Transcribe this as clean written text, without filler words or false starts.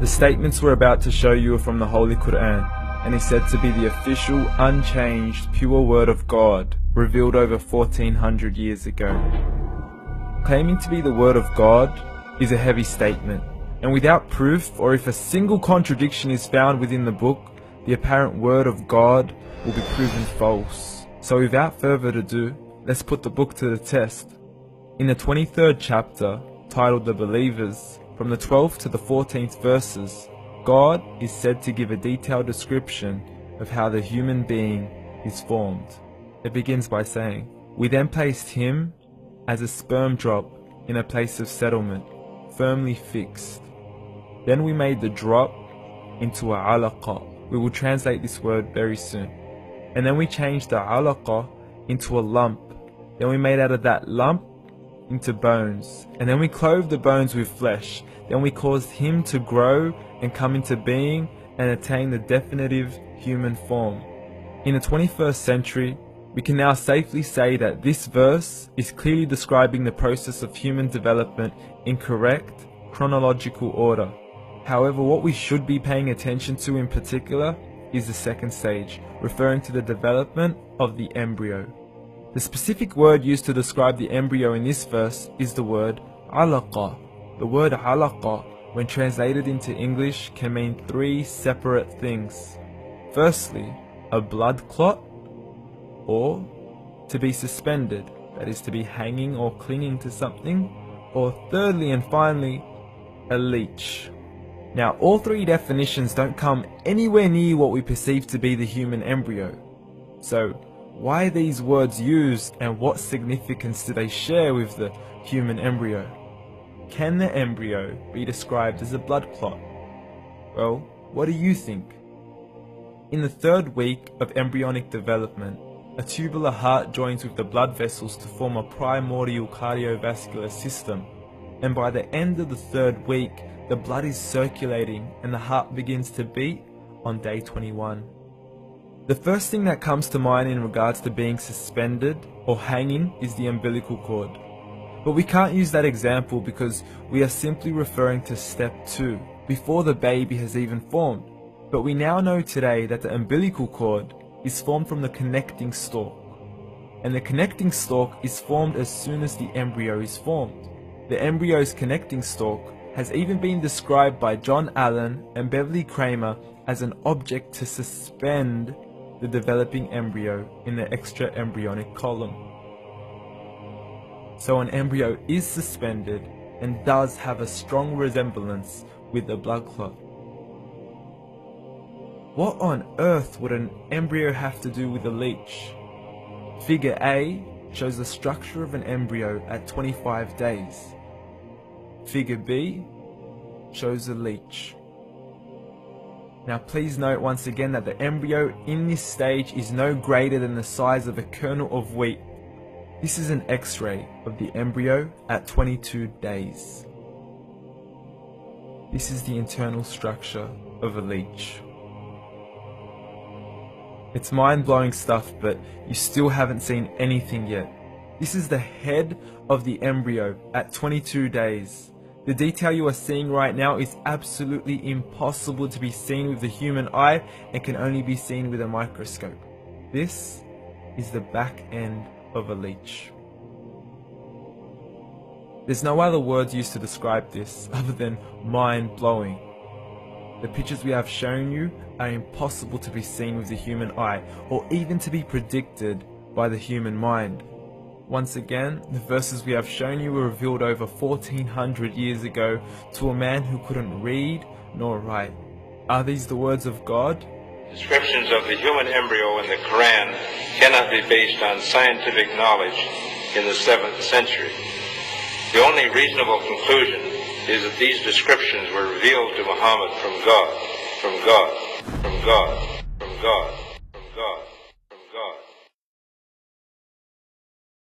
The statements we're about to show you are from the Holy Quran, and is said to be the official, unchanged, pure word of God, revealed over 1400 years ago. Claiming to be the word of God is a heavy statement, and without proof, or if a single contradiction is found within the book, the apparent word of God will be proven false. So without further ado, let's put the book to the test. In the 23rd chapter, titled The Believers, from the 12th to the 14th verses, God is said to give a detailed description of how the human being is formed. It begins by saying, "We then placed him as a sperm drop in a place of settlement, firmly fixed. Then we made the drop into a alaqa." We will translate this word very soon. "And then we changed the alaqa into a lump. Then we made out of that lump into bones. And then we clothed the bones with flesh. Then we caused him to grow and come into being and attain the definitive human form." In the 21st century, we can now safely say that this verse is clearly describing the process of human development in correct chronological order. However, what we should be paying attention to in particular is the second stage, referring to the development of the embryo. The specific word used to describe the embryo in this verse is the word alaqa. The word alaqa, when translated into English, can mean three separate things. Firstly, a blood clot, or to be suspended, that is to be hanging or clinging to something, or thirdly and finally, a leech. Now, all three definitions don't come anywhere near what we perceive to be the human embryo. So, why are these words used, and what significance do they share with the human embryo? Can the embryo be described as a blood clot? Well, what do you think? In the third week of embryonic development, a tubular heart joins with the blood vessels to form a primordial cardiovascular system, and by the end of the third week, the blood is circulating and the heart begins to beat on day 21. The first thing that comes to mind in regards to being suspended or hanging is the umbilical cord. But we can't use that example because we are simply referring to step 2, before the baby has even formed. But we now know today that the umbilical cord is formed from the connecting stalk. And the connecting stalk is formed as soon as the embryo is formed. The embryo's connecting stalk has even been described by John Allen and Beverly Kramer as an object to suspend the developing embryo in the extra-embryonic column. So an embryo is suspended and does have a strong resemblance with a blood clot. What on earth would an embryo have to do with a leech? Figure A shows the structure of an embryo at 25 days. Figure B shows a leech. Now please note once again that the embryo in this stage is no greater than the size of a kernel of wheat. This is an X-ray of the embryo at 22 days. This is the internal structure of a leech. It's mind-blowing stuff, but you still haven't seen anything yet. This is the head of the embryo at 22 days. The detail you are seeing right now is absolutely impossible to be seen with the human eye and can only be seen with a microscope. This is the back end of a leech. There's no other words used to describe this other than mind-blowing. The pictures we have shown you are impossible to be seen with the human eye or even to be predicted by the human mind. Once again, the verses we have shown you were revealed over 1400 years ago to a man who couldn't read nor write. Are these the words of God? Descriptions of the human embryo in the Quran cannot be based on scientific knowledge in the 7th century. The only reasonable conclusion is that these descriptions were revealed to Muhammad from God, from God, from God, from God.